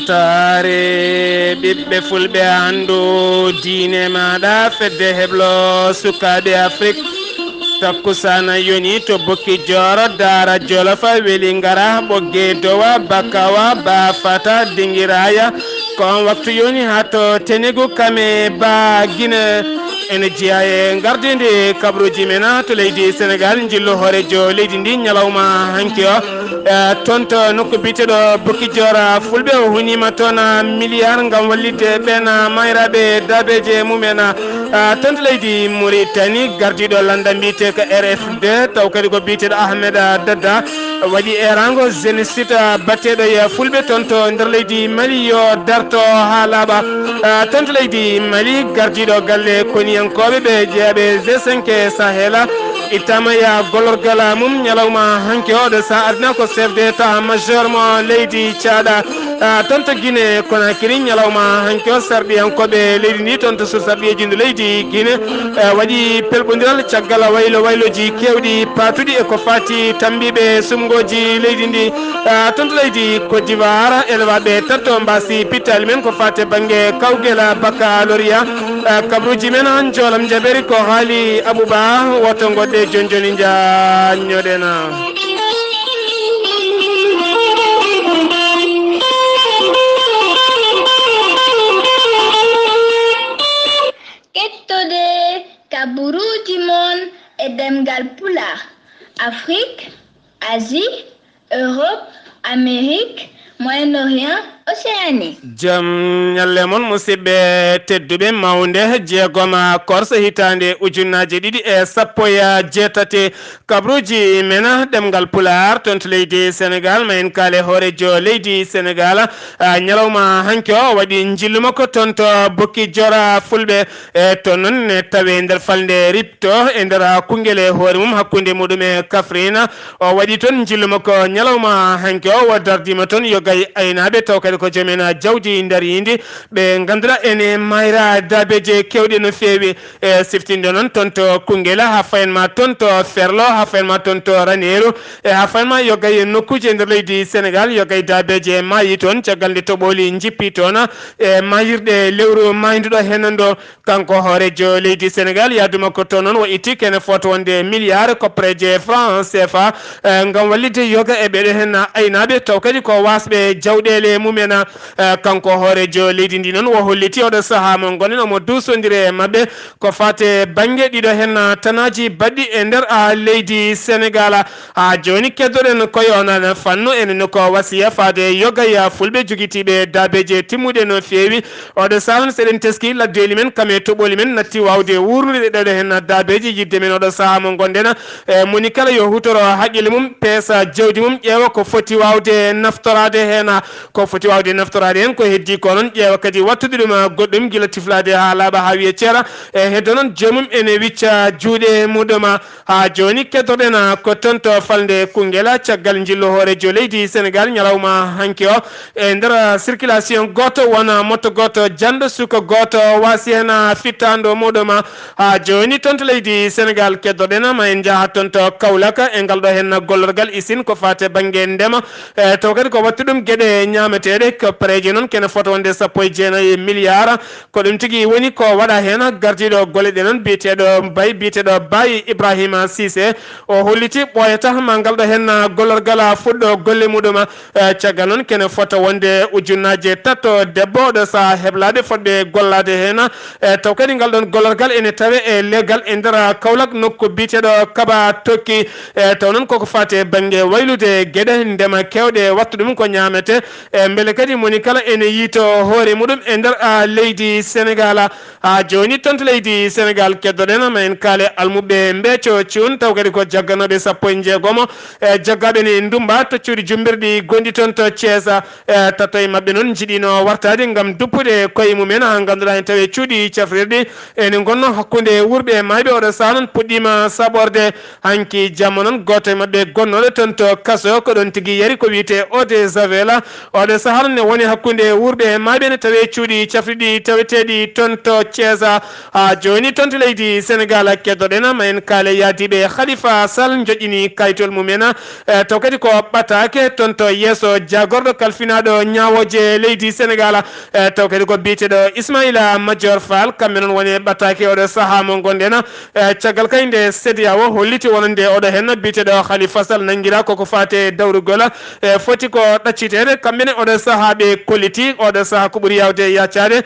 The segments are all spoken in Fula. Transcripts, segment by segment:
ɓamtare ɓiɓɓe fulɓe andu diine maɗa fedde heblo sukaɓe afrique takkusana yoni to bokki joro dara jolofa weli ngara ɓogge dowa bakawa ba fata dingiraya kon waktu yoni hato tenigu kame ba guine ene jeeya e gardede kabruji mena to leydi sénégal jillo hoorejo leydi ndi ñalawma hanki o tonto nokku biteɗo bokki jora fulɓe o hunima toon milliard gam wallidde ɓen mayraɓe dabeje mumen tonto leydi mauritanie gardiɗo landa mbiyete ko rf2 taw kadi ko biteɗo ahmed dada waɗi erango génécite batteɗo e fulɓe tonto nder leydi mali yo darto ha laaɓa tonto leydi mali gardiɗo galle koniyankoɓe ɓe jeeyaɓe g5 sahela ittama ya golorgal mum ñalawma hanke oɗo sa adna ko chef d'état majeur mo leydi thiaɗa tonto guine konakiri ñalawma hanke o sarɗiyankoɓe leydi ndi tonto so sarɗiyeji ndu leydi guine waɗi pelɓodiral caggal wayloji kewɗi patuɗi eko fati tambiɓe sumgoji leydi ndi tonto leydi côte d'ivoire élevaɓe tatto mbasi pittali men ko fate banggue kawguel baccaloria kabruji men han jolam jaɓeri ko haali abouba woto goɗɗe joni jañoɗena kettode kaburuji mon e demgal pulaar afrique asie europe amérique moyen-orient océanie jam ñalle mon musidɓe tedduɓe mawde jeegoma korse hitande ujunnaje ɗiɗi e sappo e jeetati kabruji mena ɗemgal pular toon to leydi sénégal ma en kaale hoorejo leydi sénégal ñalawma hanke o waɗi jillu makko toon to bokki jora fulɓe e to noon ne tawe nder falde ripto e nder kungel hoore mum hakkude muɗum e kafrine o waɗi toon jillu makko ñalawma hanke o wo dardima toon yo gay aynaɓe taw kadi ko joomen jawdi nder yindi ɓe ganduɗa ene mayra dabeje kewɗe no fewi e siftinde noon toon to kungela ha fayenma toon to ferlo ha fayenma toon to raneru e ha fayenma yo gay nokkuje nder leydi sénégal yo gay dabeje mayi toon caggal nde toɓoli jippi toon e mayirɗe lewru mayduɗo henando kanko hoorejo leydi sénégal yaduma ko toon noon o itti kene foto wonde milliard copreje franc CFA gam wallide yoga e ɓeɗo hen aynaɓe taw kadi ko wasɓe jawɗele mumen kanko hoorejo leydi ndi noon o holliti oɗo saaha mo gonen omo dusodiri e mabɓe ko fate banggue ɗiɗo hen tanaji baɗɗi e nder leydi sénégal ha joni keddoɗen koye on fannu enen ko wasiya fade yogaya fulɓe joguitiɓe dabeje timmuɗe no fewi oɗo saaha seɗen teski laddeli men kame toɓoli men natti wawde wurnude ɗeɗo hen dabeji yidde men oɗo saaha mo gonɗen e moni kala yo hutoro haqqille mum peesa jawdi mum ƴeewa ko foti wawde naftorade hen ko foti wawde naftorade hen ko heddi ko noon ƴeewa kadi wattude ɗum goɗɗum guila tiflade ha laaɓa ha wiye ceera e heddo noon joomum ene wicca juuɗe muɗum ha joni keddoɗen ko toon to falde kungela caggal jillo hoorejo leydi sénégal ñalawma hanki o e nder circulation goto wona motto goto janɗo suka goto wasi hen fittando muɗum ha joni toon to leydi sénégal keddoɗen ma en jaaha toon to kawlaka e ngal ɗo hen gollorgal isine ko fate banggue ndema e taw kadi ko wattu ɗum gueɗe ñameteɗe ko pareji noon kene foto wonde sappo e jeenayyi milliard ko ɗum tigui woni ko waɗa hen gardiɗo golle ɗe noon biyeteɗo bayi ibrahima sisé o holliti ɓoyata ma ngal ɗo hen gollorgal fuɗɗo golle muɗum caggal noon kene foto wonde ujunnaje tatto debbo ɗo sa heblade fodɓe gollade hen taw kadi ngal ɗon gollorgal ene tawe e leggal e nder kawlak nokku biteɗo kaba tokki taw noon koko fate banggue waylude gueɗe ndema kewɗe wattu ɗum ko ñamete e beele kadi moni kala ene yiito hoore muɗum e nder leydi sénégal ha joni toon to leydi sénégal keddoɗen ma en kaale almuɓe mbeeco cuun taw kadi ko jagganoɓe sappo e jeegomo e jaggaɓe ne ndumba toccude jumbirɗi gonɗi toon to Thiés tatto e mabɓe noon jiiɗino wartade gam duppude koye mumen ha ganduɗa en tawi cuuɗi cafrirɗi ene gonno hakkude wurɓe e mayɓe oɗo saha noon puɗɗima saɓorde hanki jamma noon goto e mabɓe gonnoɗo toon to kaso ko ɗon tigui yari ko wiyete eau de javel oɗo saaha ne woni hakkunde wurde maɓe ne tawe cuuɗi cafriɗi taweteɗi ton to Thiesa joni ton to leydi Sénégal keddoɗen ma en kaale yaadiɓe Khalifa Sall joƴƴini kayitol mumen taw kadi ko ɓatake ton to yeeso jagorɗo kalfinaɗo ñawoje leydi Sénégal taw kadi ko biyeteɗo Ismaïla Madior Fall kamɓe noon woni ɓatake oɗo saaha mo gonɗen caggal kayde CEDEAO holliti wonande oɗo hen biyeteɗo Khalifa Sall nanguira koko fate dawrugol foti ko ɗaccitede kamɓene oɗo saaha ɓe kolliti oɗo saaha ko ɓuuri yawde yaccade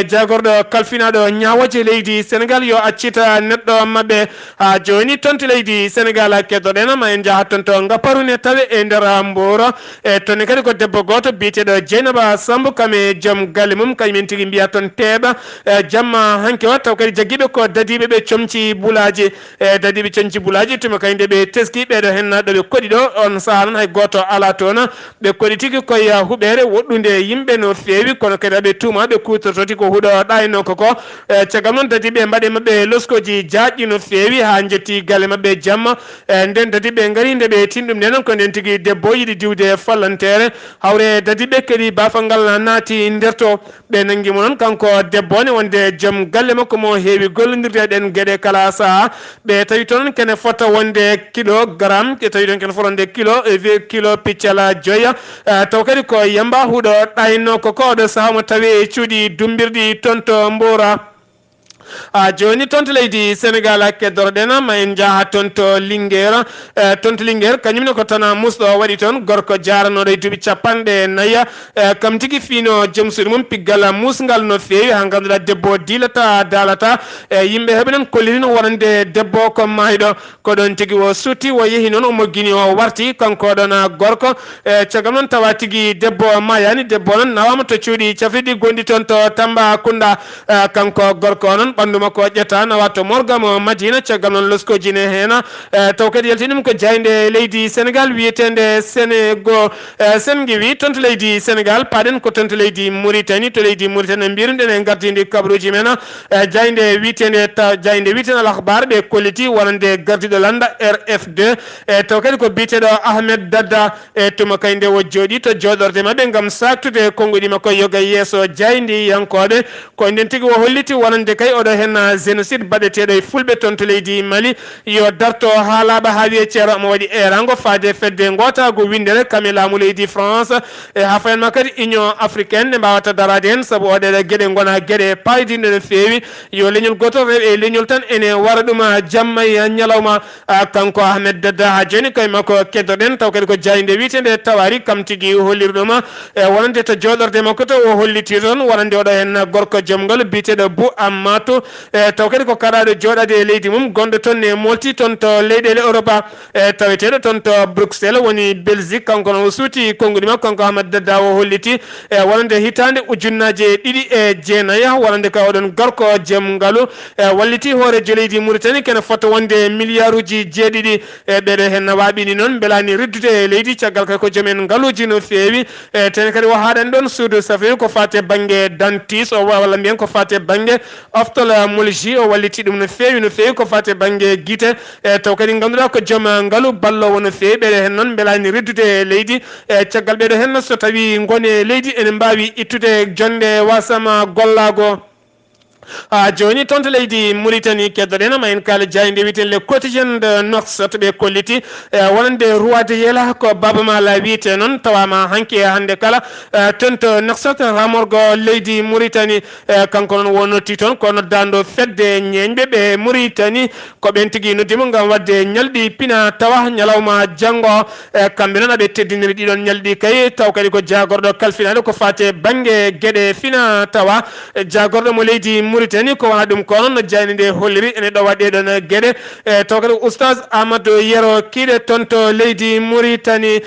jagorɗo kalfinaɗo ñawoje leydi Sénégal yo accita neɗɗo mabɓe joni tonto leydi Sénégal keddoɗen ma en jaaha toon to Ngaparune tawe e nder Mboro toni kadi ko debbo goto biyeteɗo Dieynaba Samb kame joom galle mum kañumen tigui mbiya toon teeɓa jamma hanke wa taw kadi jaguiɓe ko dadiɓe ɓe comci bulaji dadiɓe comci bulaji tuma kayde ɓe teski ɓeɗo hen ɗoɓe koɗi ɗo on saaha noon hay goto ala toon ɓe koɗi tigui koye huɓere woɗɗude yimɓe no fewi kono kadi aɓe tuma ɓe kutortoti ko huuɗo ɗayno koko caggal noon dadiɓe mbaɗe mabɓe loskoji jaƴƴi no fewi ha jetti galle mabɓe jamma nden dadiɓe gari nde ɓe tinɗum nde noon ko nden tigui debbo yiɗi diwde fallantere hawre dadiɓe kadi bafal ngal naati nder to ɓe nanguimo noon kanko debbo ne wonde joom galle makko mo heewi gollodirde ɗen gueɗe kala saaha ɓe tawi toon kene fota wonde kilogramme ɓe tawi toon kene fota wonde kilo piccala joyya taw kadi ko yamba huuɗo ɗayno koko oɗo saaha mo tawi cuuɗi dumbirɗi toon to Mbora joni tonto leydi Sénégal keddoroɗen ma en jaaha toon to Linguére toon to Linguére kañumne ko tana musɗo waɗi toon gorko jaranoɗo e duuɓi capanɗe nayya kam tigui fiino joom suuɗi mum piggal musgal no fewi ha ganduɗa debbo dilata dalata yimɓe heeɓe noon kolliri no wonande debbo ko mayɗo ko ɗon tigui o sutti o yeehi noon omo guini o warti kanko ɗon gorko caggal noon tawa tigui debbo mayani debbo noon nawama to cuuɗi cafriɗi gonɗi toon to Tambacounda kanko gorko noon ɓandu makko ƴetta nawa to Morgamo Madina caggal noon loskoji ne hen taw kadi yalti ɗum ko jayde leydi Sénégal wiyetende Sengiwi toon to leydi Sénégal paɗen ko toon to leydi Mauritanie to leydi Mauritanie mbiruɗen e gardidi kabruji men jayde wiyetende Al Akhbar ɓe kolliti wonande gardiɗo landa RF2 taw kadi ko biyeteɗo Ahmed Dadda tuma kayde o jooɗi to joɗorde mabɓe gam saktude konguɗi makko yoga yeeso jaydi yankoɓe ko nden tigui o holliti wonande kay oɗo hen génocide baɗeteɗo e fulɓe toon to leydi Mali yo darto ha laaɓa ha wiye ceero mo waɗi erango faade fedde gotago windere kame laamu leydi France ha fayanma kadi Union africaine ne mbawata darade hen saabu oɗeɗo gueɗe gona gueɗe paydiɗe no fewi yo leñol goto rewe e leñol tan ene wara ɗum jamma e ñalawma kanko Ahmed Dadda ha joni koye makko keddoɗen taw kadi ko jayde witende tawari kam tigui holliri ɗum wonande to joɗorde makko to o holliti toon wonande oɗo hen gorko jomgol biyeteɗo Bou Amatou taw kadi ko karaɗo joɗade e leydi mum gonɗo toon ne molti toon to leyɗele Europe taweteɗo toon to Bruxelles woni Belgique kanko no o suuti konguɗi makko kanko Ahmed Dadda o holliti wonande hitande ujunnaje 2009 wonande ka oɗon gorko jemgalu walliti hoorejo leydi Mauritanie kene fota wonde milliard uji 7 ɓeɗo hen waɓini noon belani reddude e leydi caggal kay ko joomen ngaluji no fewi tene kadi o haɗani ɗon suudu safiri ko fate banggue dentiste o walla mbiyen ko fate banggue ophtalmologie o walliti ɗum no fewi ko fate banggue guite taw kadi ganduɗa ko joom ngaalu ballowo no fewi ɓeɗo hen noon belani reddude e leydi caggal ɓeɗo hen so tawi goni leydi ene mbawi ittude jonde wasama gollago joni toon to leydi Mauritanie keddoɗen ma en kaala jayde wiyeten le quotidien de Nouakchott ɓe kolliti wonande roi de Yela ko Baba Mala wiyete noon tawama hanki hande kala toon to Nouakchott ramorgo leydi Mauritanie kanko noon wonnotti toon ko noddando fedde ñeñɓe ɓe Mauritanie ko ɓen tigui noddimo gam wadde ñalɗi pina tawa ñalawma janggo kamɓe noon aɓe teddiniri ɗiɗon ñalɗi kay taw kadi ko jagorɗo kalfinade ko fate banggue gueɗe fina tawa jagorɗo mo leydi Mauritanie ko wona ɗum ko noon no jayni nde holliri ene ɗo waɗe ɗon gueɗe taw kadi oustaz Amadou Yero kiiɗe toon to leydi Mauritanie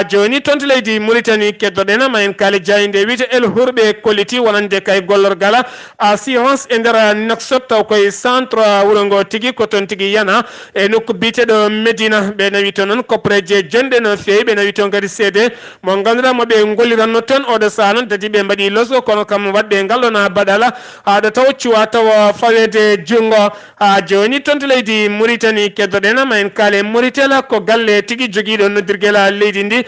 joni toon to leydi Mauritanie keddoɗen ma en kaali jayni nde wiyete El Hurɓe kolliti wonande kay gollorgal assurance e nder Nouakchott taw koye centre wuuro ngo tigui ko toon tigui yana e nokku biteɗo Médina ɓe nawi toon noon koppareje jonde no fewi ɓe nawi toon kadi seede mo ganduɗa moɓe golliranno toon oɗo saaha noon dadi ɓe mbaɗi loso kono kam wadɓe ngal ɗon baɗala haɗa taw cuwatawo fawede jungo ha joni tonto leydi Mauritanie keddoɗena ma en kaale Mauritela ko galle tigi joguiɗo noddirguela leydi ndi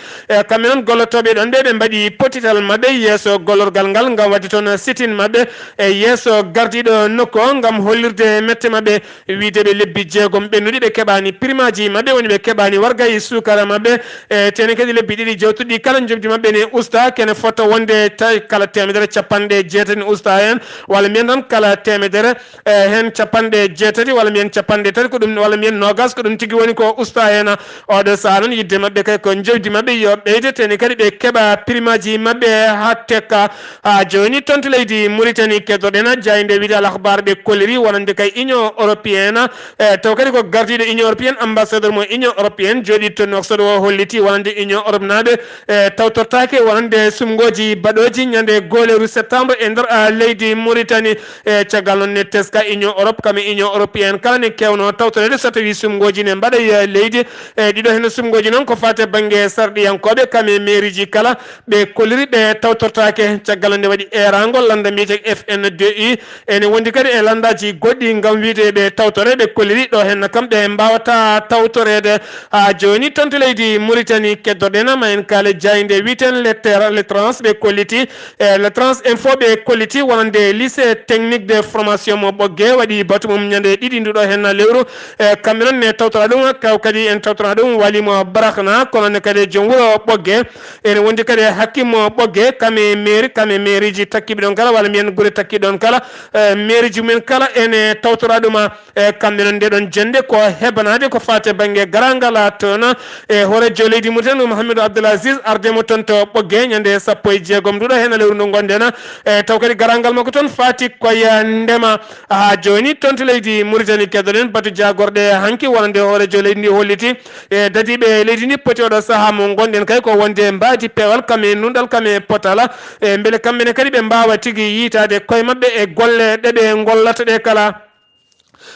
kamɓe noon gollotoɓe ɗon ɓe mbaɗi potital mabɓe yeeso gollorgal ngal ngam wadde toon sitine mabɓe e yeeso gardiɗo nokku o ngam hollirde mette mabɓe wideɓe lebbi jeegom ɓennuɗi ɓe keɓani primaji mabɓe woni ɓe keɓani wargayi sukara mabɓe e tene kadi lebbi ɗiɗi jewtuɗi kala jobdi mabɓe ne usta kene fota wonde tawi kala temedere capanɗe jeetati usta hen walla mbiyen tan kala temedere hen capanɗe jeetati walla mbiyen capanɗe tati ko ɗum walla mbiyen nogas ko ɗum tigui woni ko usta hen oɗo saaha noon yidde mabɓe kay ko jewdi mabɓe yo ɓeyde tene kadi ɓe keɓa primaji mabɓe ha tekka ha joni tonto leydi Mauritanie keddoɗena jayde wiide al akhbar ɓe kolliri wonande kay union européenne taw kadi ko gardiɗo union européenne ambassadeur mo union européenne jooɗi to Nouakchott o holliti wonande union europe naɓe tawtortake wonande sumgoji baɗoji ñande goleru septembre e nder leydi Mauritanie caggal noon ne teska union europe kame union européenne kala ne kewno tawtorede so tawi sumgoji ne mbaɗa leydi ɗiɗo hen sumgoji noon ko fate banggue sarɗiyankoɓe kame mairie ji kala ɓe kolliri ɓe tawtortake caggal nde waɗi erangol landa mbiyete FNDI ene wondi kadi e landaji goɗɗi gam wiide ɓe tawtore ɓe kolliri ɗo hen kam ɓe mbawata tawtorede ha joni tonto leydi Mauritanie keddoɗena ma en kaale jayde wiiten le trans ɓe kolliti le trans info ɓe kolliti wonande lycée technique de formation mo ɓoggue waɗi batu mum ñande ɗiɗi nduɗo hen lewru kamɓe noon ne tawtora ɗum kaw kadi en tawtora ɗum walimo barakna kono ne kadi joom wuuro ɓoggue ene wondi kadi hakkimo ɓoggue kame mairie ji takkiɓe ɗon kala walla mbiyen guure takkiɗe ɗon kala mairie ji mumen kala ene tawtora ɗuma kamɓe noon ndeɗon jende ko hebanade ko fate banggue garangal toon e horejo leydi Mauritanie Mouhamadou Abdoulaziz ardemo toon to ɓoggue ñande sappo e jeegom nduɗo hen lewru ndu gonɗen taw kadi garangal makko toon fati koye ndema ha joni toon to leydi Mauritanie keddoɗen batu jagorɗe hanki wonande horejo leydi ndi holliti e dadiɓe leydi ndi poti oɗo saaha mo gonɗen kay ko wonde mbadi pewal kame nunɗal kame potala e beele kamɓene kadi ɓe mbawa tigui yitade koye mabɓe e golle ɗeɓe gollata ɗe kala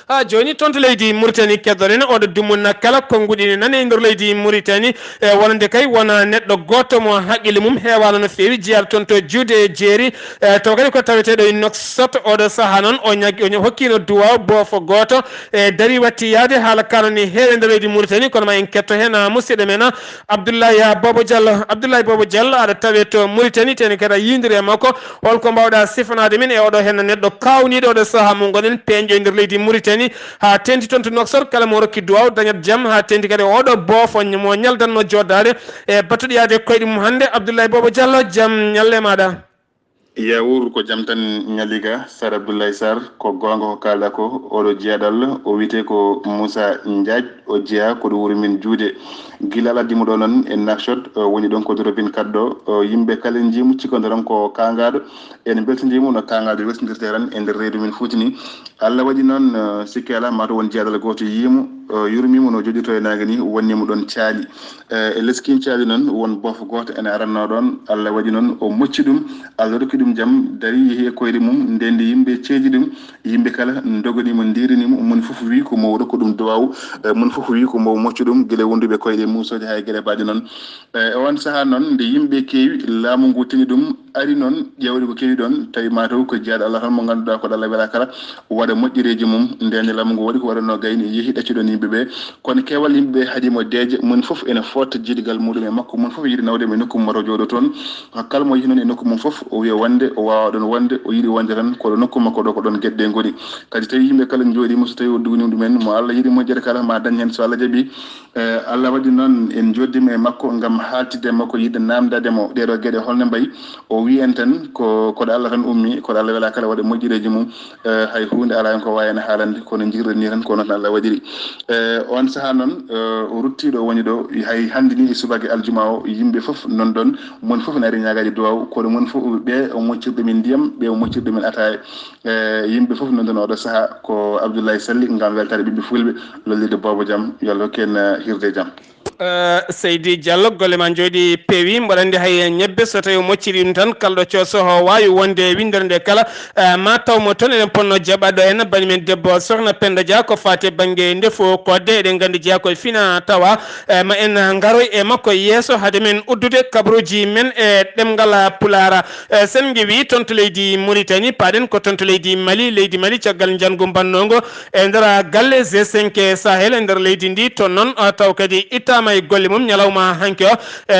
ha joni tonto leydi Mauritanie keddoɗen oɗo dumunna kala konguɗini nane e nder leydi Mauritanie wonande kay wona neɗɗo goto mo haqqille mum heewano no fewi jeyata toon to juude jeeri taw kadi ko taweteɗo e Nouakchott oɗo saaha noon o hokkino duwaw boofo goto e daari watti yaade haala kanoni heewe e nder leydi Mauritanie kono ma en ketto hen musidɗo men Abdoulaye Bobo Diallo aɗa tawe to Mauritanie tene kadi a yindiri e makko holko mbawɗa sifanade min e oɗo hen neɗɗo kawniɗo oɗo saaha mo gonɗen peñƴo e nder leydi Mauritanie ha tenti toon to Nouakchott kala mo rokki duwaw dañat jaam ha tenti kadi oɗo boofo mo ñaldanno joddade e battuɗiyade koyɗe mum hande Abdoulaye Bobo Diallo jaam ñalle maɗa yawur ko jam tan ñaliga Sar Abdoulaye Sarr ko gonga ko kalɗa ko oɗo jeeyaɗal o wiyete ko Moussa Ndiaye o jeeya koɗo wuuri min juude gila aladdimo ɗo noon e Nouakchott woni ɗon ko dorobin kadɗo yimɓe kala jiimu cikodiran ko kangaɗo ene beltodimo no kangaɗo westinirte tan e nder reedu men fuutini Allah waɗi noon sikki ala mataw won jeeyaɗal goto yiimo yurmimo no joɗito e nague ni wonnimo ɗon caali e leskin caali noon won boofo goto ene aranno ɗon Allah waɗi noon o mocci ɗum Allah rokki ɗum jaam dari yeehi e koyɗe mum ndendi yimɓe ceeji ɗum yimɓe kala dogonimo ndirinimo moni foof wi ko mo rokku ɗum duwaw moni foof wi ko mo mocci ɗum guila wonduɓe koyɗe musoje hay gueɗe baɗi noon e on saaha noon nde yimɓe keewi laamu ngu tini ɗum ari noon ƴewde ko keewi ɗon tawi mataw ko jeeyaɗo Allah tan mo ganduɗa ko Allah weela kala waɗa moƴƴereji mum ndende laamu ngu waɗi ko waɗanno gayni yeehi ɗaccuɗon yimɓeɓe kono kewal yimɓeɓe haadimo deeje mon foof ene fotta jiidigal muɗum e makko mon foof yiiɗi nawde e nokku mum wato jooɗo toon kala mo yeehi noon e nokku mum foof o wiya wonde o wawa ɗon wonde o yiiɗi wonde tan koɗo nokku makko ɗo ko ɗon gueɗɗe gooni kadi tawi yimɓe kala jooɗima so tawi o dugnima ɗumen mo Allah yiiɗi moƴƴere kala ma dañ hen so Allah jaaɓi Allah waɗi noon en joddima e makko gam haltide makko yiɗde namdademo ɗeɗo gueɗe holno mbayi o wi en tan koɗo Allah tan ummi koɗo Allah weela kala waɗa moƴƴereji mum hay hunde ala hen ko wawi hen haalande kono jirrani tan kono tan Allah waɗiri on saaha noon o ruttiɗo woni ɗo hay hande ni e subaka aljuma o yimɓe foof non ɗon mon foof ne ari ñagaji duwaw kono mon foof ɓe o moccirɗumen ndiyam ɓe o moccirɗumen ataye yimɓe foof non ɗon oɗo saaha ko Abdoulaye Salli gam weltade ɓiɓɓe fulɓe lollide Bobo jaam yo Allah hokken hirde jaam Seydi Diallo golle ma jooɗi peewi mbaɗandi hay ñebbe so tawi mocciri ɗum tan kalɗo cosoho wawi wonde windere nde kala ma tawmo toon eɗen ponno jaɓaɗo en bani men debbo sohna Penda Dia ko fate banggue ndefu kodde eɗen gandi jeeya koye fina tawa ma en garoy e makko yeeso haade men uddude kabruji men e ɗemgal pulara sen gewi toon to leydi Mauritanie paɗen ko toon to leydi leydi Mali caggal jangu bannogo e nder galle G5 Sahel e nder leydi ndi toon noon taw kadi ittama e golle mum ñalawma hanke o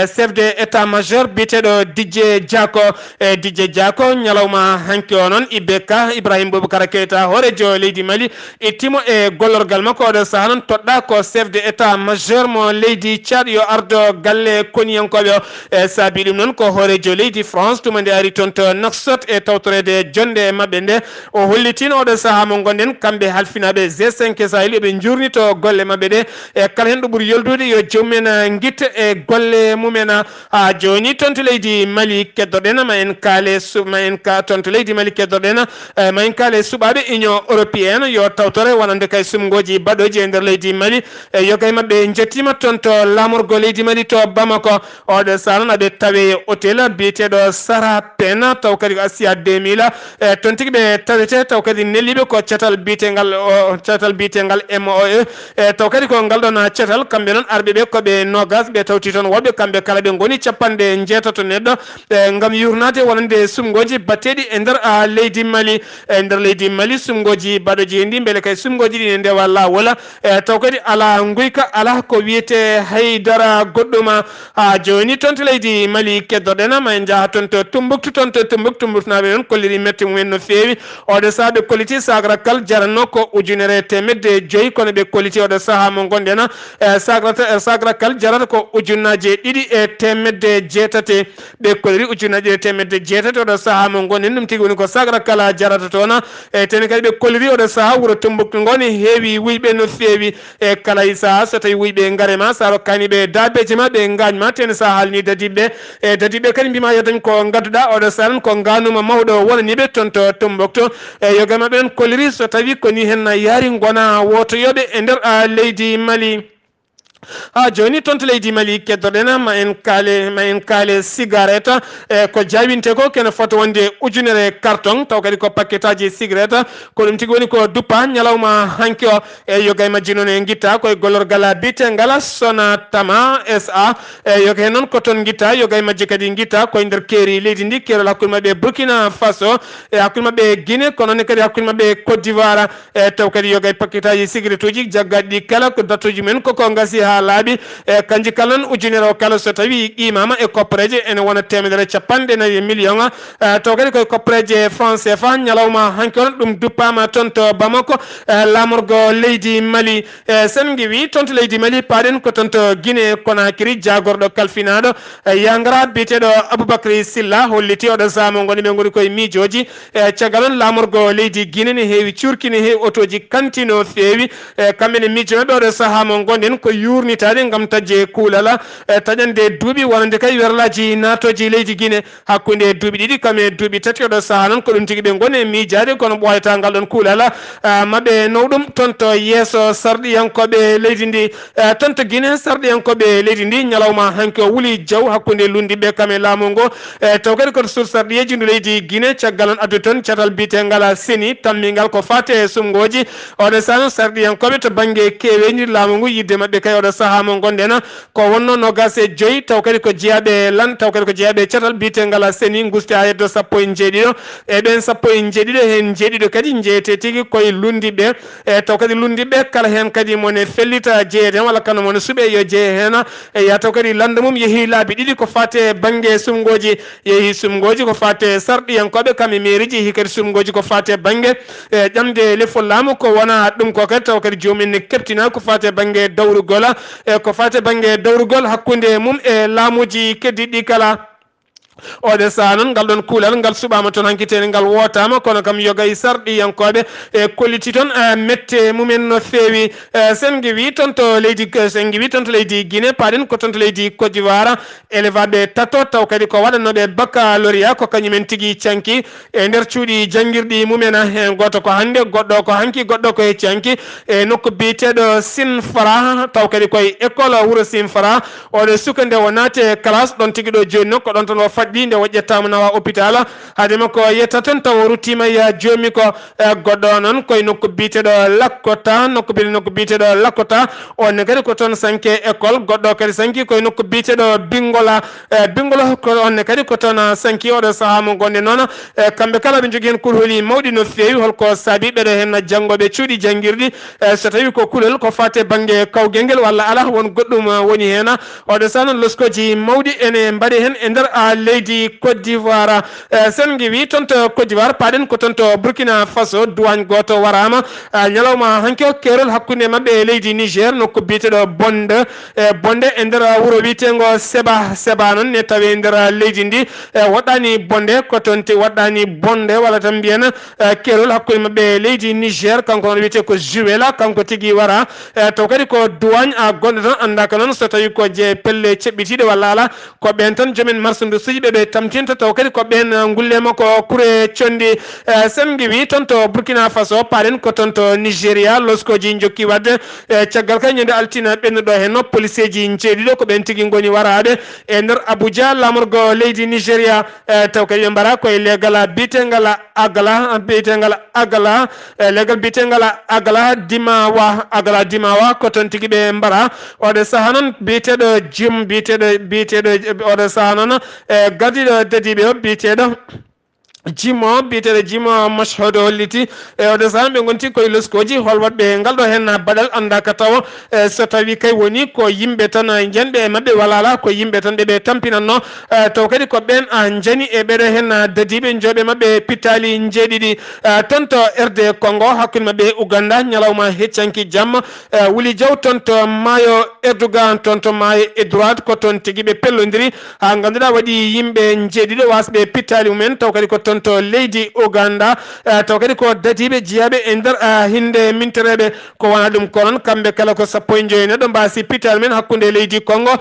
chef de état major biteɗo Dj Diako ñalawma hanke o noon IBK Ibrahima Boubacara Keita horejo leydi Mali ittimo e gollorgal makko oɗo saaha noon toɗɗa ko chef de état major mo leydi Tchad yo ardo galle koniyankoɓe o e saabi ɗum noon ko horejo leydi France tuma nde ari toon to Nouakchott e tawtorede jonde mabɓe nde o hollitino oɗo saaha mo gonɗen kamɓe halfinaɓe G5 Sahel eɓe jurnito golle mabɓe ɗe e kala hen ɗo ɓuuri yoldude yo jomumen guitta e golle mumen ha joni toon to leydi Mali keddoɗen ma en kaale toon to leydi Mali keddoɗen ma en kaale suɓaɓe Union européenne yo tawtore wonande kay sumgoji baɗoji e nder leydi Mali yo kay mabɓe jettima toon to lamorgo leydi Mali to Bamako oɗo saaha noon aɓe tawe hôtel biyeteɗo Sara Pen taw kadi ko Asia 2000 toon tigui ɓe tawete taw kadi nelliɓe ko catal biyetegal MOE taw kadi ko ngal ɗon catal kamɓe noon arɓeɓe koɓe nogas ɓe tawti toon woɓɓe kamɓe kala ɓe goni capanɗe jeetato neɗɗo gam yurnade wonande sumgoji batteɗi e nder leydi Mali e nder leydi Mali sumgoji baɗoji ndi beele kay sumgoji ɗi ne ndewa lawol taw kadi ala guyka ala ko wiyete haydara goɗɗum ha joni toon to leydi Mali keddoɗen ma en jaaha toon to Tumbuktu Tumbuktunaɓe noon kolliri metti mumen no fewi oɗo saaha ɓe kolliti sagrakal jaranno ko 1,500 kono ɓe kolliti oɗo saaha mo gonɗen sagrakal jarata ko 2,800 ɓe kolliri 2,800 oɗo saaha mo gonɗen ɗum tigui woni ko sagrakal jarata toon e teni kadi ɓe kolliri oɗo saaha wuuro Tumbuktu ngoni heewi wuyɓe no fewi e kala saaha so tawi wuyɓe garema sa rokkaniɓe dabeji ma ɓe gañma teni sa halni dadiɓe e dadiɓe kadi mbima yadami ko gadduɗa oɗo saaha ko ganuma mawɗo wonaniɓe toon to Tumbuktu e yoga mabɓe en kolliri so tawi koni hen yaari gona wotoyoɓe e nder leydi Mali ha joni toon to leydi Mali keddoɗen ma en kaale cigarette ko jawinte ko kene fota wonde ujunere carton taw kadi ko paquet aji cigarette ko ɗum tigui woni ko duppa ñalawma hanki o e yogay majji noon e guitta koye gollorgal bitegal Sonatama SA e yoga hen noon ko toon guitta yogay majji kadi guitta koye nder keeri leydi ndi keerol hakkude mabɓe Burkina Faso e hakkude mabɓe Guinée kono noon kadi hakkude mabɓe Côte d'Ivoire e taw kadi yogay paquet aji cigarette uji jaggaɗi ɗi kala ko dattuji men koko gasi ha laaɓi e kanji kala noon ujunere o kala so tawi qimama e koppareje ene wona 400 million taw kadi koye koppareje franc CFA ñalawma hanki on ɗum duppama toon to Bamako lamorgo leydi Mali sen gewi toon to leydi Mali paɗen ko toon to Guinée Conakry jagorɗo kalfinaɗo yangara biyeteɗo Aboubacry Silla holliti oɗo saama goni ɓe goni koye miijoji caggal on lamorgo leydi Guinée ne heewi curki ne heewi autoji kantino feewi kamɓene miijo mabɓe oɗo saaha mo gonɗen ko yurnitade gam tajje kuulala taƴande duuɓi wonande kay werlaji natoji leydi Guinée hakkude duuɓi ɗiɗi kame duuɓi tati oɗo saaha noon ko ɗum tigui ɓe goni e miijade kono ɓoyata ngal ɗon kuulala mabɓe naw ɗum toon to yeeso sarɗiyankoɓe leydi ndi toon to Guinée sarɗiyankoɓe leydi ndi ñalawma hanki o wuuli jaw hakkude lundiɓe kame laamu ngo taw kadi koto suur sarɗiyeji ndu leydi Guinée caggal on addu toon catal bitegal Séni tammigal ko fate sumgoji oɗo saaha noon sarɗiyankoɓe to banggue keweji laamu ngu yidde mabɓe kay oɗo saaha mo gonɗen ko wonno nogas e joyyi taw kadi ko jeeyaɓe taw kadi ko jeeyaɓe catal bitegal Séni gusti ha heddo 17 e ɓen 17 hen jeeɗiɗo kadi jeeyete tigui koye lundiɓe e taw kadi lundiɓe kala hen kadi mone fellita jeeyede walla kano mone suuɓe yo jeeye hen e ya taw kadi landa mum yeehi laabi ɗiɗi ko fate banggue sumgoji yeehi sumgoji ko fate sarɗiyankoɓe kamɓe mairiji yeehi kadi sumgoji ko fate banggue e ƴamde lefol laamu ko wona ɗum ko kadi taw kadi jomumen ne keptina ko fate banggue dawrugol e ko fate banggue dawrugol hakkude mum e laamuji keddiɗi kala ode sanon ngal don kulal ngal subama ton hankitene ngal wotama kono kam yoga e sardi yankobe e kolliti ton mette mumen no fewi sen ngiwi ton to leydi sen ngiwi ton to leydi Guinée paden ko ton to leydi Côte d'Ivoire élevade tato taw kadi ko wadanobe baccalauréat ko kanyumen tigi canki e nder cuudi jangirdi mumen hen goto ko hande goddo ko hanki goddo ko e canki e nokku bitedo Sinfara taw kadi koy école wuro Sinfara ode sukande wonate classe don tigi do joni nokko don ton faddi nde wajjatama nawa hôpital hade makko yetta ton taw rutima ya jomi ko goddo non koy nokku bitedo Lakota nokku bitedo Lakota on kadi ko ton sanke école goddo kadi sanki koy nokku bitedo Bingola Bingola ko on kadi ko ton sanki odo sahamo gonde non kambe kala be jogi en kulholi mawdi no fewi holko sabi be do hen jangobe cuudi jangirdi so tawi ko kulel ko fate bange kawgengel walla ala won goddum woni hena odo sanan loskoji mawdi ene mbadi hen e nder leydi Côte d'Ivoire sen ngiwi ton to Côte d'Ivoire paden ko ton to Burkina Faso douane goto warama nyalawma hanko kerol hakkunde mabbe e leydi Niger no ko bitedo Bonde Bonde e nder wuro bitengo Seba non ne tawi e nder leydi ndi wadani Bonde ko ton te wadani Bonde wala tan biena kerol hakkunde mabbe e leydi Niger kanko on wiete ko Juwela kanko tigi wara to kadi ko douane a gonde tan andaka non so tawi ko je pelle cebbitide wala ala ko ben tan jomen marchandise be tamtinta taw kadi ko ben ngullema ko kure condi sen ngiwi ton to Burkina Faso paren ko ton to Nigeria loskoji jokki wadde caggal kay nyande altina ben do hen no police ji nceedi do ko ben tigi ngoni warade e nder Abuja lamorgo leydi Nigeria taw kadi mbara ko legala bitengala agala legal bitengala agala dimawa ko ton tigi be mbara o de sahanon bitedo jim bitedo o de sahanon gadido dedibe bitedo jimo biteɗo jimo mashhudo holliti ode sambe gonti koye leskoji holwatɓe ngal ɗo hen badal andaka taw so tawi kay woni ko yimɓe tan jenɓe mabɓe walala ko yimɓe tan ɗeɓe tampinanno taw kadi ko ɓen jani e ɓeɗo hen dadiɓe joɓe mabɓe pittali jeeɗiɗi ton to RD Congo hakkude mabɓe Uganda ñalawma heccanki jamma Wuli Diaw ton to maayo Erdogan ton to maayo Edouard ko ton tigui ɓe pellodiri ha ganduɗa waɗi yimɓe jeeɗiɗo wasɓe pittali mumen taw kadi ko ton to leydi Uganda taw kadi ko dadiɓe jiyaɓe e nder hinde mintereɓe ko wona ɗum ko noon kamɓe kala ko 15 neɗɗo mbasi pital men hakkude leydi Congo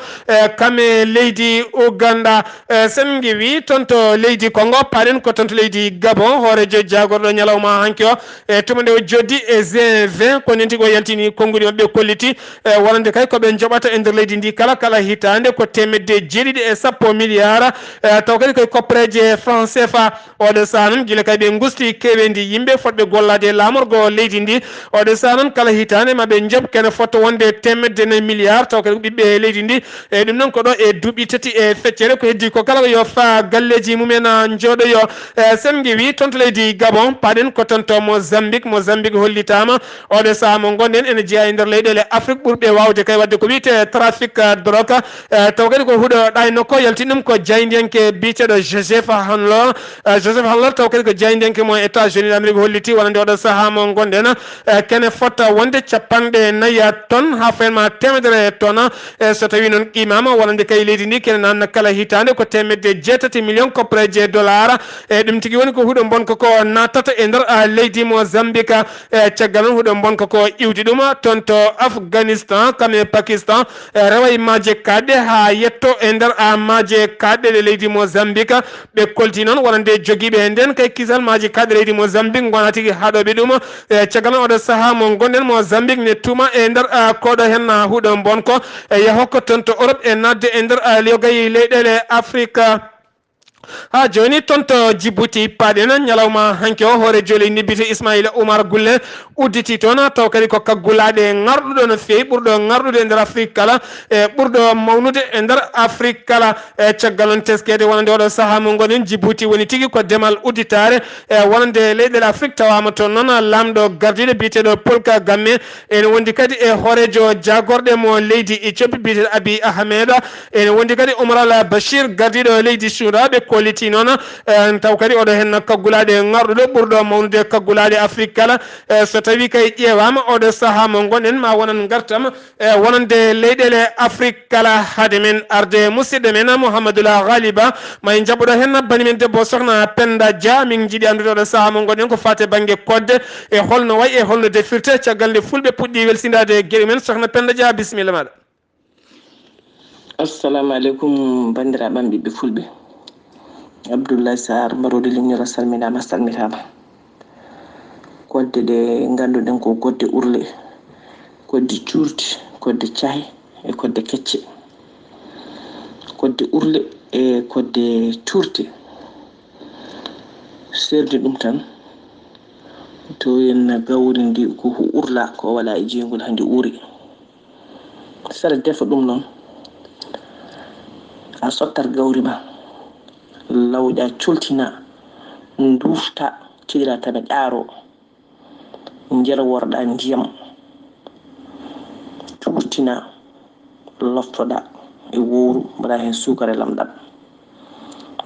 kame leydi Uganda sen ngiwi ton to leydi Congo paɗen ko ton to leydi Gabon hoorejo jagorɗo ñalawma hanki o e tuma nde o joddi e G20 ko nen tigui o yaltini konngudi mabɓe kolliti wonande kay koɓe joɓata e nder leydi ndi kala hitande ko temedde jeeɗiɗi e 10 milliard taw kadi koye koppareje franc CFA oɗo sanon gila kay ɓe gusti kewendi yimɓe fotɓe gollade lamorgo leydi ndi oɗo sanon kala hitande maɓe job kene fotto wonde temedde 9 milliard taw kadi ɓiɓɓe leydi ndi e ɗum noon ko ɗo e duuɓi tati e feccere ko heddi ko kala yo fa galleji mumen jooɗoyo sen ngiwi ton to leydi Gabon paɗen ko ton to Mozambique hollitama oɗo saha mo gonɗen ene jeeya e nder leyɗele Afrique ɓurɓe wawde kay wadde ko wiyete trafic drogue taw kadi ko huuɗo ɗayno ko yalti ɗum ko jaydiyanke biteɗo Joseph Hanlor taw kadi ko jaydiyanke mo États-Unis d'Amérique holliti wonande oɗo saha mo gonɗen kene fotta wonde 40 tonnes ha fenma temedere tonnes so tawi noon qimama wonande kay leydi ndi kene nanna kala hitande ko temedde 7 millions koppareje dollar e ɗum tigui woni ko huuɗo bonko ko natata e nder leydi Mozambique caggal noon huuɗo bonko ko iwdi ɗum ton to Afghanistan kame Pakistan rewa maje kaɗɗe ha yetto e nder maje kaɗɗe ɗe leydi Mozambique ɓe kolti noon wonande joguiɓe nden kay kisal maji kaɗɗe leydi Mozambique gona tigui haɗoɓe ɗum caggal noon oɗo saaha mo gonɗen Mozambique ne tuma e nder koɗo hen huuɗo bonko e hokko ton to Europe e nadde e nder yogayi leyɗele Afrique ha joni ton to Djibouti paɗena ñalawma hanke o hoore joli nibbite Ismaïla Oumar Gulle udditi toon taw kadi ko kaggulaɗe ngarɗuɗo no fewi ɓurɗo ngarɗude e nder Afrique kala e ɓurɗo mawnude e nder Afrique kala e caggal on teskede wonande oɗo saaha mo gonen Djibouti woni tigui ko demal udditare e wonande leyɗele Afrique tawama toon noon lamɗo gardiɗo biteɗo Paul Kagame ene wondi kadi e hoorejo jagorɗe mo leydi Éthiopie biteɗo Abiy Ahmed ene wondi kadi Oumar Al Bashir gardiɗo leydi Soura ɓe kolliti noon taw kadi oɗo hen kaggulaɗe ngarɗuɗo ɓurɗo mawnude kaggulaɗe Afrique kala so tawi kay ƴeewama oɗo saaha mo gonɗen ma wonan gartam wonande leyɗele Afrique kala haade men arde musidɗo men Mouhamadoula Ghaliba may jaɓɓuɗo hen bani men debbo sokhna Penda Dia min jiiɗi andude oɗo saaha mo gonɗen ko fate banggue kodde e holno way e holno defirte caggal nde fulɓe puɗɗi welsindade gueɗe men sokhna Penda Dia bisimilla maɗa. Assalamu alaikum bandiraɓe ɓiɓɓe fulɓe. Abdoulaye Sarr mbarode leññora salminama salmitama. Kodde ɗe ganduɗen ko kodde urle, kodde cuurti, kodde cahe e kodde kecce. Kodde urle e kodde cuurti serdi ɗum tan to en gawri ndi ko urla ko wala e jeygol handi uri. Saɗa defa ɗum noon a sottat gawri ma lawƴa coltina dufta ceɗira taɓe ɗaaro jelworɗa ndiyam cuurtina loftoɗa e wowru mbaɗa hen sukara lamɗam.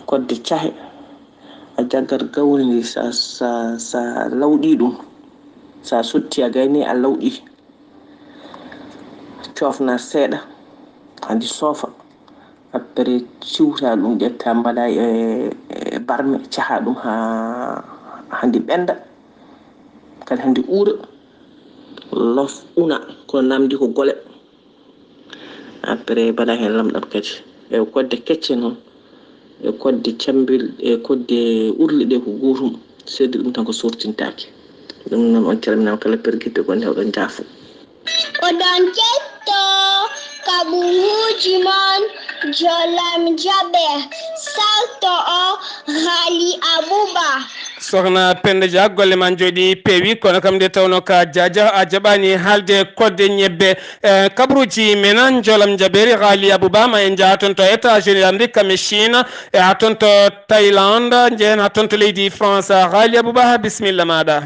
Kodde cahe a jaggat gawri ndi sa lawɗi ɗum sa sotti a gayni a lawɗi cofna seeɗa handi soofa après ciwta ɗum ƴetta mbaɗa e barme caha ɗum ha handi ɓenda kadi handi uura lof una ko namdi ko gole après mbaɗa hen lamɗam kadi e kodde kecce noon e kodde cambil e kodde urle ɗe ko gotum seddi ɗum tan ko sortintaki. ɗum noon on calminama kala perguitte gonɗe oɗon jaafo. oɗon ketto kaɓuruji mon jolam jaɓe salto o Ghali Abouba. sokhna Penda Dia golle ma jooɗi peewi kono kam nde tawno ka Diadia a jaɓani haalde kodde ñebbe kabruji men jolam jaɓeri Ghali Abouba ma en jaa toon to États-Unis d'Amérique kame Chine e ha toon to Thaïlande jehen ha toon to leydi France. Ghali Abouba bisimilla maɗa.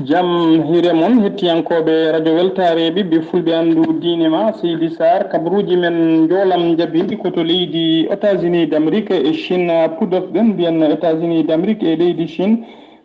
jam hiire moon hettiyankoɓe radio weltare ɓiɓɓe fulɓe andu diine ma Seydi Sarr kabaruji men joolam jabiɗi koto leydi États-Unis d'Amérique e Chine puɗɗotoɗen mbiyan États-Unis d'Amérique e leydi Chine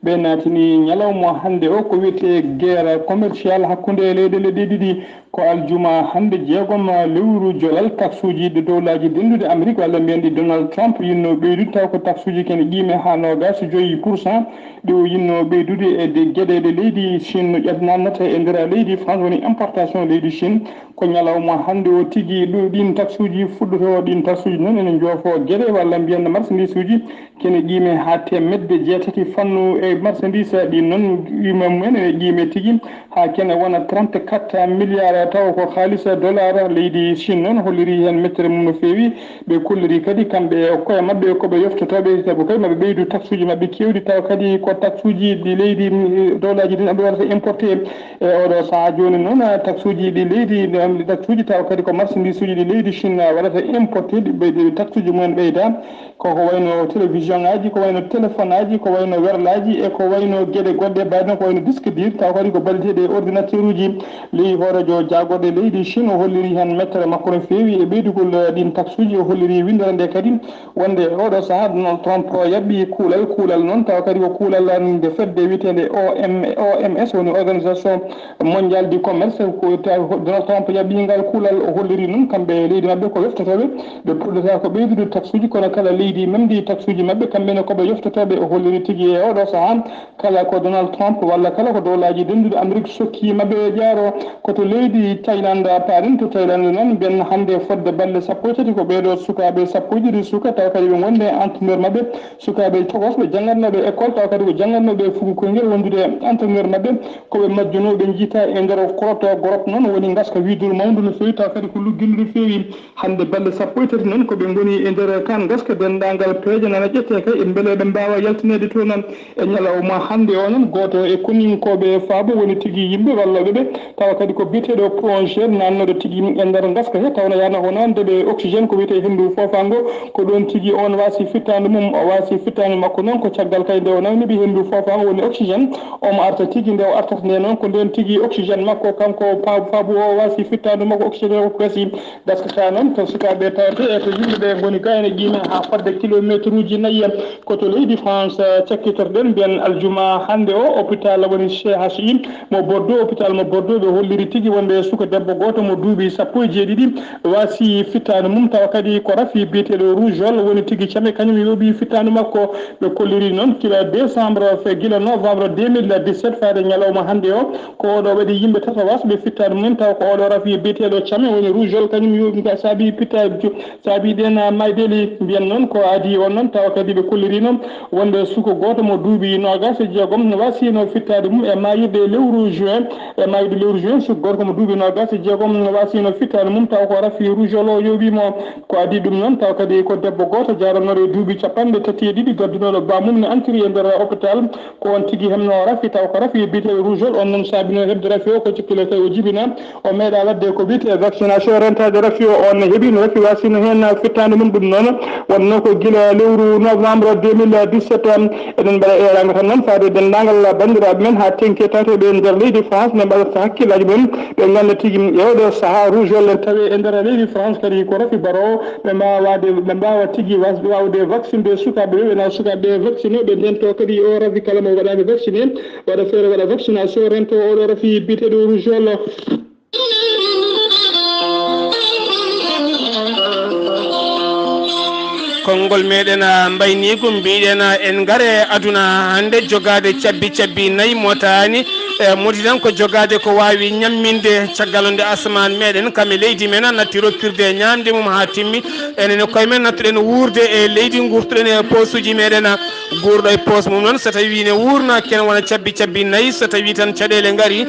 ɓe natini ñalawma hande o ko wiyete guerre commercial hakkude leyɗele ɗe ɗiɗi ko aljuma hande jeegom lewru jolal taxe uji ɗe dowlaji dendude Amérique walla mbiyanɗi Donald Trump yinno ɓeydude taw ko taxe uji kene qiime ha 25% ɗe o yinno ɓeydude e de gueɗeɗe leydi Chine no ƴetnannata e nder leydi France woni importation leydi Chine ko ñalawma hande o tigui ɗin taxe uji fuɗɗoto ɗin taxe uji noon ene joofo gueɗe walla mbiyanno marchandise uji kene qiime ha temedde jeetati fannu e marchandise ɗin noon qiime mumen ene qiime tigui ha kene wona 34 milliards taw ko haalisa dollar leydi Chine noon holliri hen mettere mum no feewi ɓe kolliri kadi kamɓe koye mabɓe koɓe yoftotoɓe saabu kadi maɓe ɓeydu taxe uji mabɓe kewɗi taw kadi ko taxe uji ɗi leydi dolaji ɗin aɓe waɗata importé e oɗo saaha joni noon taxe uji ɗi leydi taxe uji taw kadi ko marchandise uji ɗi leydi Chine waɗata importé ɗi taxe uji mumen ɓeyda koko wayno télévision ngaji ko wayno téléphone aji ko wayno werlaji e ko wayno gueɗe goɗɗe mbaɗno ko wayno disque dur taw kadi ko balliteɗe ordinateur uji ley hoorejo jagorɗe leydi Chine o holliri hen mettere makko no feewi e ɓeydugol ɗin taxe uji o holliri windere nde kadi wonde oɗo saaha Donald Trump yaɓɓi kuulal noon taw kadi ko kuulal nde fedde witende OMS woni organisation mondial du commerce ko Donald Trump yaɓɓi ngal kuulal o holliri noon kamɓe leydi mabɓe ko yoftotoɓe ɓe puɗɗota ko ɓeydude taxe uji kono kala leydi memdi taxe uji mabɓe kamɓene koɓe yoftotoɓe o holliri tigui e oɗo saaha kala ko Donald Trump walla kala ko dowlaji dendude Amérique sokki mabɓe jaaro koto leydi Thaïlande parin to Thaïlande noon mbiyen hande fodde balle 13 ko ɓeɗo sukaɓe 11 suka taw kadi ɓe gonde entraîneur mabɓe sukaɓe tokos ɓe janggatnoɓe école taw kadi ko janggatnoɓe fugu koyngel wondude entraîneur mabɓe koɓe majjunoɓe jiita e nder koroto gorop noon woni gaska widuru mawdu no fewi taw kadi ko lugguidu no fewi hande balle 13 noon koɓe goni e nder kan gaska dendagal peeje nana ƴette kay e beele ɓe mbawa yaltinede to noon e ñalawma hande o noon goto e koninkoɓe faabo woni tigui yimɓe walloɓe ɓe tawa kadi ko biteɗo projet nannoɗo tigui e nder gaska he tawno yana ko noon deɓe oxygéne ko wiyete hendu fofango ko ɗon tigui on wasi fittande mum o wasi fittande makko noon ko caggal kay nde o nawniɓe hendu fofango woni oxygéne omo arta tigui nde o artata nde noon ko nden tigui oxygéne makko kanko faabo o wasi fittande makko oxygéne o gasi gaskata noon to sukaɓe tawate e to yimɓeɓe goni ga ene qiime ha fadde kilométre uji nayyi koto leydi France cakkitorɗen mbiyen aljuma hande o hôpital woni CHI mo Bordeaux hôpital mo Bordeaux ɓe holliri tigui wonde suka debbo goto mo duuɓi 17 wasi fittande mum tawa kadi ko rafi biyeteɗo rougeole woni tigui caame kañum yooɓi fittande makko ɓe kolliri noon kila décembre fe guila novembre 2017 faade ñalawma hande o ko oɗo waɗi yimɓe tata wasɓe fittade mumen tawa ko oɗo rafi biyeteɗo caame woni rougeole kañum yooɓi saabi pittade saabi ɗen maydeli mbiyen noon ko adi on noon tawa kadi ɓe kolliri noon wonde suka goto mo duuɓi 26 wasino fittade mum e mayirde lewru juin suka goto komo duuɓi 26 wasino fittade mum tawa ko rafi rougeole o yooɓimo ko adi ɗum noon tawa kadi ko debbo goto jaranoɗo e duuɓi 32 gaddunoɗo bamum ne entiri e nder hôpital ko on tigui hemno rafi taw ko rafi biteɗo rougeole on noon saabino hebde rafi o ko cikkile kay o jibina o meeɗa wadde ko bite vaccination rentade rafi o on heeɓi no rafi wasino hen fittade mum ɗum noon wonno ko guila lewru novembre 2017 eɗen mbaɗa eranga tan noon faade dendagal bandiraɓe men ha tenke tateɓe nder leydi France ne mbaɗata hakkillaji mumen ɓe ganda tigui yewɗo saaha rougeole tawi e nder leydi France kadi ko rafi baro ɓe mbawa tigui wawde vacciné sukaɓe ɓe wona sukaɓe vacciné ɓe ndento kadi o rafi kala mo waɗani vacciné waɗa feere waɗa vaccination rento oɗo rafi biteɗo rougeole konngol meɗen mbaynigu mbiɗen en gaare aduna hande jogade cabbi nayyi motani modi tan ko jogade ko wawi ñamminde caggal nde asman meɗen kam e leydi men natti rokkirde ñamde mum ha timmi enen koye men nattuɗen wurde e leydi gurtuɗen e posuji meɗen gurɗo e pos mum noon so tawi ne wurna ken wona cabbi nayyi so tawi tan caɗele gaari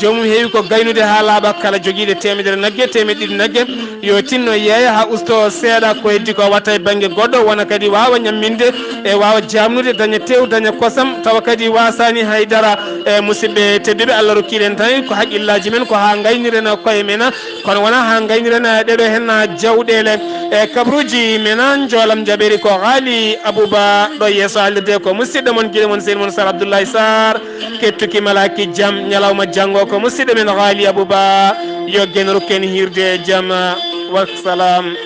jomum heewi ko gaynude ha laaɓa kala joguiɗe temedere naggue temedde naggue yo tinno yeeya ha usto seeɗa ko heddi ko watta e banggue goɗɗo wona kadi wawa ñamminde e wawa jamnude daña tew daña kosam tawa kadi wasani haydara e musidɓe tedduɓe Allah rokkiɗen tan ko haqqillaji men ko ha gayniren koye men kono wona ha gayniren ɗeɗo hen jawɗele e kabruji men joolam jaɓeri ko haali Abouba ɗo yeeso haalirde ko musidɗo moon guiɗo moon seydi moon Sar Abdoulaye Sarr kettuki malaki jaam ñalawma janggo ko musidɗo men haali Abouba yo gen rokken hirde jaam wassalam.